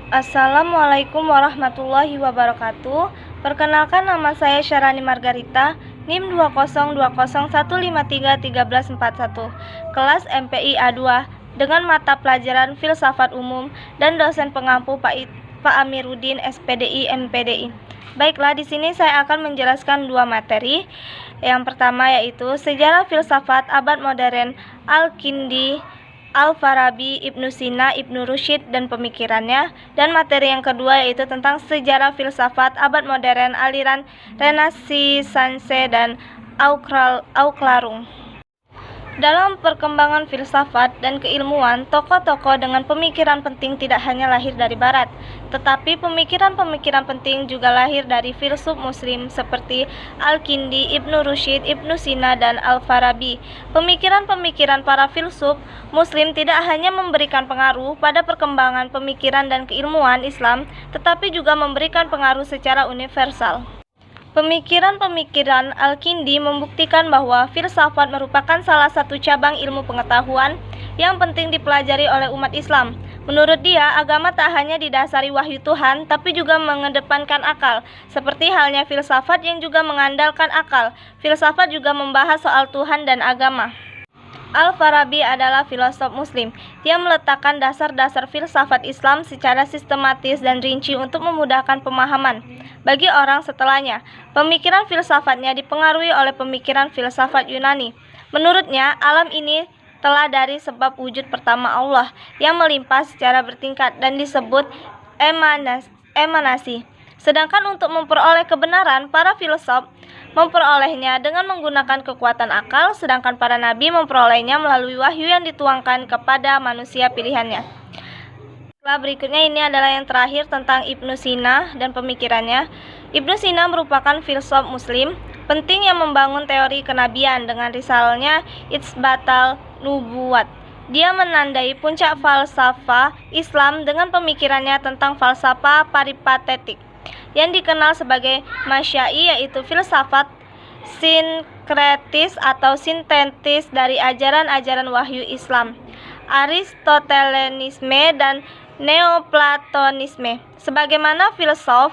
Assalamualaikum warahmatullahi wabarakatuh. Perkenalkan, nama saya Syarani Margarita, NIM 20201531341, kelas MPI A2, dengan mata pelajaran Filsafat Umum dan dosen pengampu Pak Amiruddin SPDI MPDI. Baiklah, di sini saya akan menjelaskan dua materi. Yang pertama yaitu Sejarah Filsafat Abad Modern Al-Kindi, Al-Farabi, Ibnu Sina, Ibnu Rusyid, dan pemikirannya. Dan materi yang kedua yaitu tentang Sejarah Filsafat Abad Modern Aliran Renaissance dan Aufklärung. Dalam perkembangan filsafat dan keilmuan, tokoh-tokoh dengan pemikiran penting tidak hanya lahir dari Barat, tetapi pemikiran-pemikiran penting juga lahir dari filsuf Muslim seperti Al-Kindi, Ibnu Rusyid, Ibnu Sina, dan Al-Farabi. Pemikiran-pemikiran para filsuf Muslim tidak hanya memberikan pengaruh pada perkembangan pemikiran dan keilmuan Islam, tetapi juga memberikan pengaruh secara universal. Pemikiran-pemikiran Al-Kindi membuktikan bahwa filsafat merupakan salah satu cabang ilmu pengetahuan yang penting dipelajari oleh umat Islam. Menurut dia, agama tak hanya didasari wahyu Tuhan, tapi juga mengedepankan akal. Seperti halnya filsafat yang juga mengandalkan akal, filsafat juga membahas soal Tuhan dan agama. Al-Farabi adalah filosof Muslim. Dia meletakkan dasar-dasar filsafat Islam secara sistematis dan rinci untuk memudahkan pemahaman bagi orang setelahnya. Pemikiran filsafatnya dipengaruhi oleh pemikiran filsafat Yunani. Menurutnya, alam ini telah dari sebab wujud pertama Allah yang melimpah secara bertingkat dan disebut emanasi. Sedangkan untuk memperoleh kebenaran, para filosof memperolehnya dengan menggunakan kekuatan akal, sedangkan para nabi memperolehnya melalui wahyu yang dituangkan kepada manusia pilihannya. Berikutnya ini adalah yang terakhir tentang Ibnu Sina dan pemikirannya. Ibnu Sina merupakan filsuf Muslim penting yang membangun teori kenabian dengan risalahnya Itsbatal Nubuwat. Dia menandai puncak falsafah Islam dengan pemikirannya tentang falsafah peripatetik yang dikenal sebagai Masyai, yaitu filsafat sinkretis atau sintetis dari ajaran-ajaran wahyu Islam, Aristotelianisme dan Neoplatonisme. Sebagaimana filsuf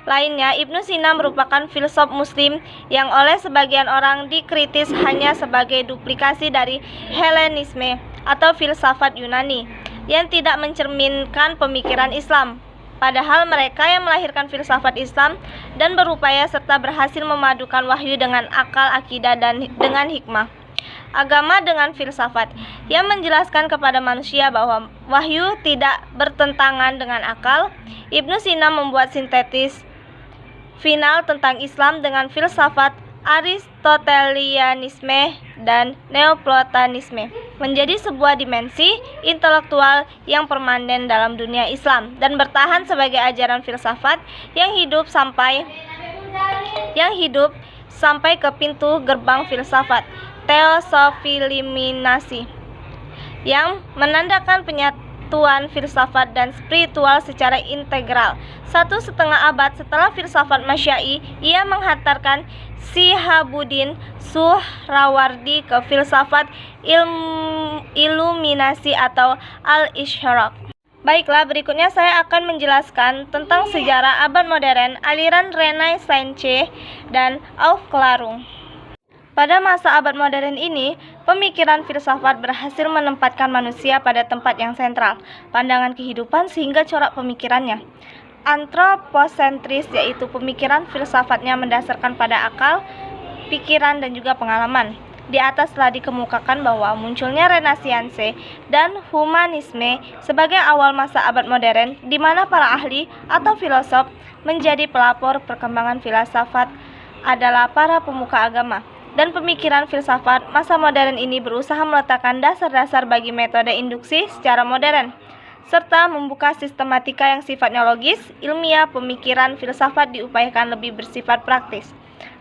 lainnya, Ibnu Sina merupakan filsuf Muslim yang oleh sebagian orang dikritis hanya sebagai duplikasi dari Helenisme atau filsafat Yunani yang tidak mencerminkan pemikiran Islam. Padahal mereka yang melahirkan filsafat Islam dan berupaya serta berhasil memadukan wahyu dengan akal, akidah, dan dengan hikmah. Agama dengan filsafat yang menjelaskan kepada manusia bahwa wahyu tidak bertentangan dengan akal. Ibnu Sina membuat sintetis final tentang Islam dengan filsafat Aristotelianisme dan Neoplatonisme menjadi sebuah dimensi intelektual yang permanen dalam dunia Islam dan bertahan sebagai ajaran filsafat yang hidup sampai ke pintu gerbang filsafat teosofiliminasi yang menandakan penyatuan filsafat dan spiritual secara integral. 1,5 abad setelah filsafat Masyai, ia menghantarkan Sihabuddin Suhrawardi ke filsafat iluminasi atau al-isyraq. Baiklah, berikutnya saya akan menjelaskan tentang sejarah abad modern, aliran Renaissance dan Aufklärung. Pada masa abad modern ini, pemikiran filsafat berhasil menempatkan manusia pada tempat yang sentral, pandangan kehidupan sehingga corak pemikirannya antroposentris, yaitu pemikiran filsafatnya mendasarkan pada akal, pikiran, dan juga pengalaman. Di atas telah dikemukakan bahwa munculnya Renaissance dan humanisme sebagai awal masa abad modern, di mana para ahli atau filosof menjadi pelapor perkembangan filsafat adalah para pemuka agama. Dan pemikiran filsafat masa modern ini berusaha meletakkan dasar-dasar bagi metode induksi secara modern, serta membuka sistematika yang sifatnya logis, ilmiah. Pemikiran filsafat diupayakan lebih bersifat praktis.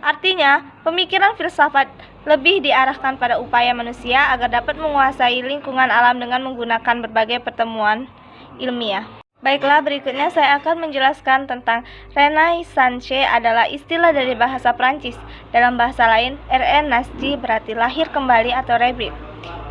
Artinya, pemikiran filsafat lebih diarahkan pada upaya manusia agar dapat menguasai lingkungan alam dengan menggunakan berbagai pertemuan ilmiah. Baiklah, berikutnya saya akan menjelaskan tentang Renaissance adalah istilah dari bahasa Prancis. Dalam bahasa lain, renaître berarti lahir kembali atau rebirth.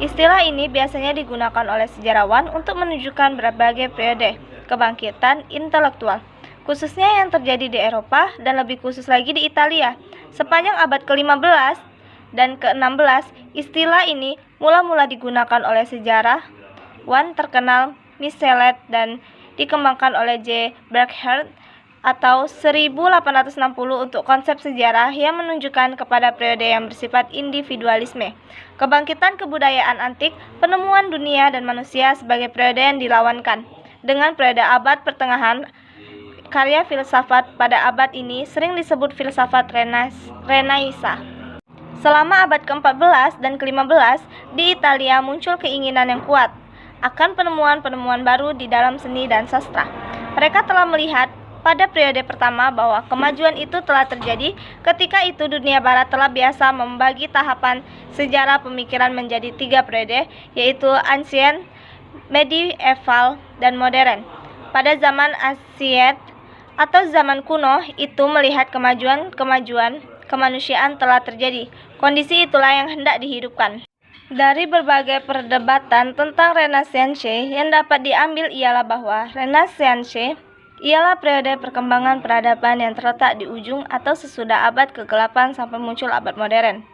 Istilah ini biasanya digunakan oleh sejarawan untuk menunjukkan berbagai periode. kebangkitan intelektual, khususnya yang terjadi di Eropa dan lebih khusus lagi di Italia. Sepanjang abad ke-15 dan ke-16, istilah ini mula-mula digunakan oleh sejarawan terkenal Michelet dan dikembangkan oleh J. Burckhardt atau 1860 untuk konsep sejarah yang menunjukkan kepada periode yang bersifat individualisme, kebangkitan kebudayaan antik, penemuan dunia dan manusia sebagai periode yang dilawankan. Dengan periode abad pertengahan, karya filsafat pada abad ini sering disebut filsafat Renaissance. Selama abad ke-14 dan ke-15, di Italia muncul keinginan yang kuat akan penemuan-penemuan baru di dalam seni dan sastra. Mereka telah melihat pada periode pertama bahwa kemajuan itu telah terjadi ketika itu dunia barat telah biasa membagi tahapan sejarah pemikiran menjadi 3 periode, yaitu ancient, medieval, dan modern. Pada zaman ancient atau zaman kuno itu melihat kemajuan kemanusiaan telah terjadi. Kondisi itulah yang hendak dihidupkan. Dari berbagai perdebatan tentang Renaissance yang dapat diambil ialah bahwa Renaissance ialah periode perkembangan peradaban yang terletak di ujung atau sesudah abad ke-8 sampai muncul abad modern.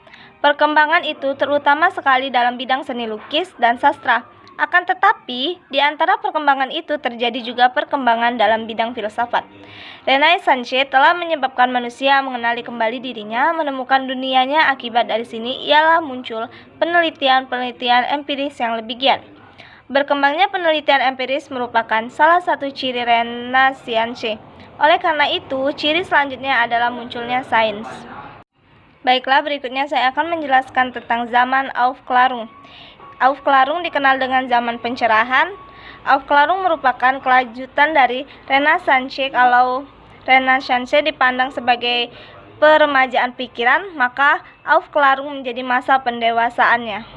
Perkembangan itu terutama sekali dalam bidang seni lukis dan sastra. Akan tetapi, di antara perkembangan itu terjadi juga perkembangan dalam bidang filsafat. Renaissance telah menyebabkan manusia mengenali kembali dirinya, menemukan dunianya. Akibat dari sini ialah muncul penelitian-penelitian empiris yang lebih giat. Berkembangnya penelitian empiris merupakan salah satu ciri Renaissance. Oleh karena itu, ciri selanjutnya adalah munculnya sains. Baiklah, berikutnya saya akan menjelaskan tentang zaman Aufklärung. Aufklärung dikenal dengan zaman pencerahan. Aufklärung merupakan kelanjutan dari Renaissance. Kalau Renaissance dipandang sebagai peremajaan pikiran, maka Aufklärung menjadi masa pendewasaannya.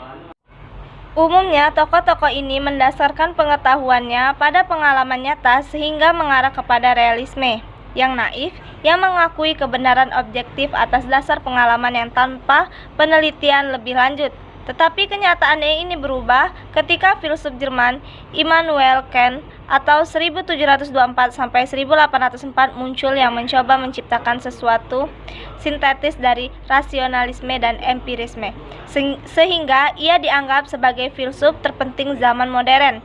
Umumnya, tokoh-tokoh ini mendasarkan pengetahuannya pada pengalaman nyata sehingga mengarah kepada realisme yang naif, yang mengakui kebenaran objektif atas dasar pengalaman yang tanpa penelitian lebih lanjut. Tetapi kenyataannya ini berubah ketika filsuf Jerman Immanuel Kant atau 1724 sampai 1804 muncul yang mencoba menciptakan sesuatu sintetis dari rasionalisme dan empirisme, sehingga ia dianggap sebagai filsuf terpenting zaman modern.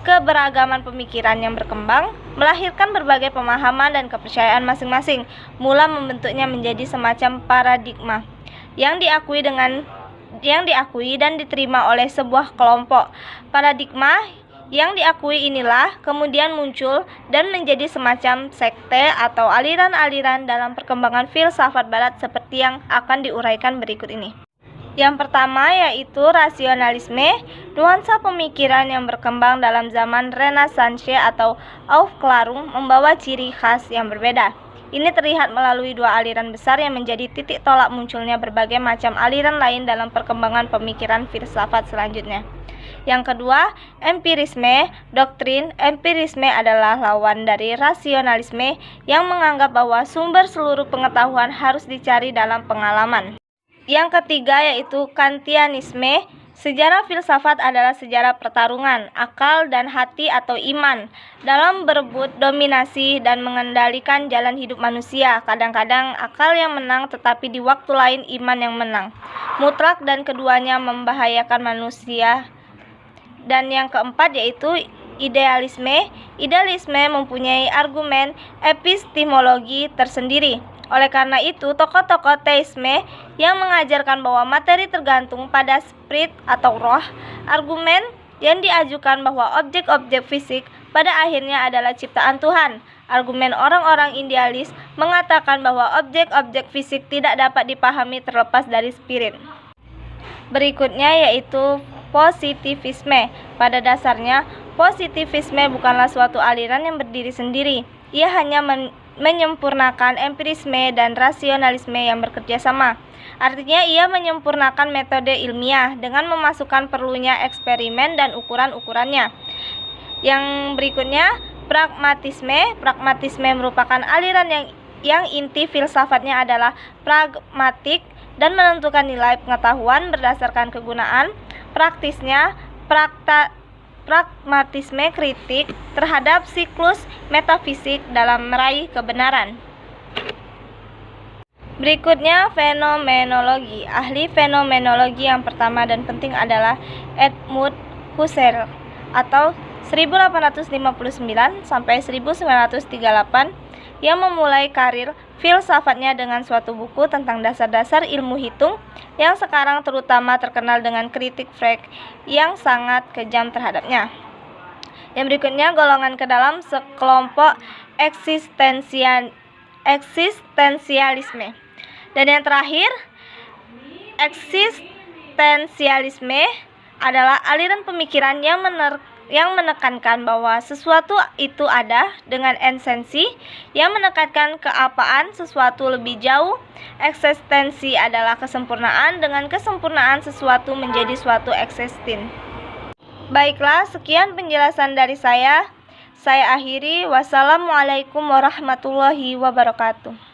Keberagaman pemikiran yang berkembang melahirkan berbagai pemahaman dan kepercayaan masing-masing, mula membentuknya menjadi semacam paradigma yang diakui dan diterima oleh sebuah kelompok. Paradigma yang diakui inilah kemudian muncul dan menjadi semacam sekte atau aliran-aliran dalam perkembangan filsafat barat seperti yang akan diuraikan berikut ini. Yang pertama yaitu rasionalisme, nuansa pemikiran yang berkembang dalam zaman Renaissance atau Aufklärung membawa ciri khas yang berbeda. Ini terlihat melalui 2 aliran besar yang menjadi titik tolak munculnya berbagai macam aliran lain dalam perkembangan pemikiran filsafat selanjutnya. Yang kedua, empirisme. Doktrin empirisme adalah lawan dari rasionalisme yang menganggap bahwa sumber seluruh pengetahuan harus dicari dalam pengalaman. Yang ketiga yaitu Kantianisme. Sejarah filsafat adalah sejarah pertarungan akal dan hati atau iman dalam berebut dominasi dan mengendalikan jalan hidup manusia. Kadang-kadang akal yang menang, tetapi di waktu lain iman yang menang mutlak, dan keduanya membahayakan manusia. Dan yang keempat yaitu idealisme. Idealisme mempunyai argumen epistemologi tersendiri. Oleh karena itu, tokoh-tokoh teisme yang mengajarkan bahwa materi tergantung pada spirit atau roh, argumen yang diajukan bahwa objek-objek fisik pada akhirnya adalah ciptaan Tuhan. Argumen orang-orang idealis mengatakan bahwa objek-objek fisik tidak dapat dipahami terlepas dari spirit. Berikutnya yaitu positivisme. Pada dasarnya, positivisme bukanlah suatu aliran yang berdiri sendiri. Ia hanya menyempurnakan empirisme dan rasionalisme yang bekerja sama. Artinya ia menyempurnakan metode ilmiah dengan memasukkan perlunya eksperimen dan ukuran-ukurannya. Yang berikutnya, pragmatisme. Pragmatisme merupakan aliran yang inti filsafatnya adalah pragmatik dan menentukan nilai pengetahuan berdasarkan kegunaan praktisnya. pragmatisme kritik terhadap siklus metafisik dalam meraih kebenaran. Berikutnya fenomenologi. Ahli fenomenologi yang pertama dan penting adalah Edmund Husserl atau 1859 sampai 1938 yang memulai karir filsafatnya dengan suatu buku tentang dasar-dasar ilmu hitung yang sekarang terutama terkenal dengan kritik Freud yang sangat kejam terhadapnya. Yang berikutnya golongan ke dalam sekelompok eksistensialisme. Dan yang terakhir, eksistensialisme adalah aliran pemikiran yang menekankan bahwa sesuatu itu ada dengan esensi, yang menekankan keapaan sesuatu lebih jauh. Eksistensi adalah kesempurnaan, dengan kesempurnaan sesuatu menjadi suatu eksistin. Baiklah, sekian penjelasan dari saya. Saya akhiri. Wassalamualaikum warahmatullahi wabarakatuh.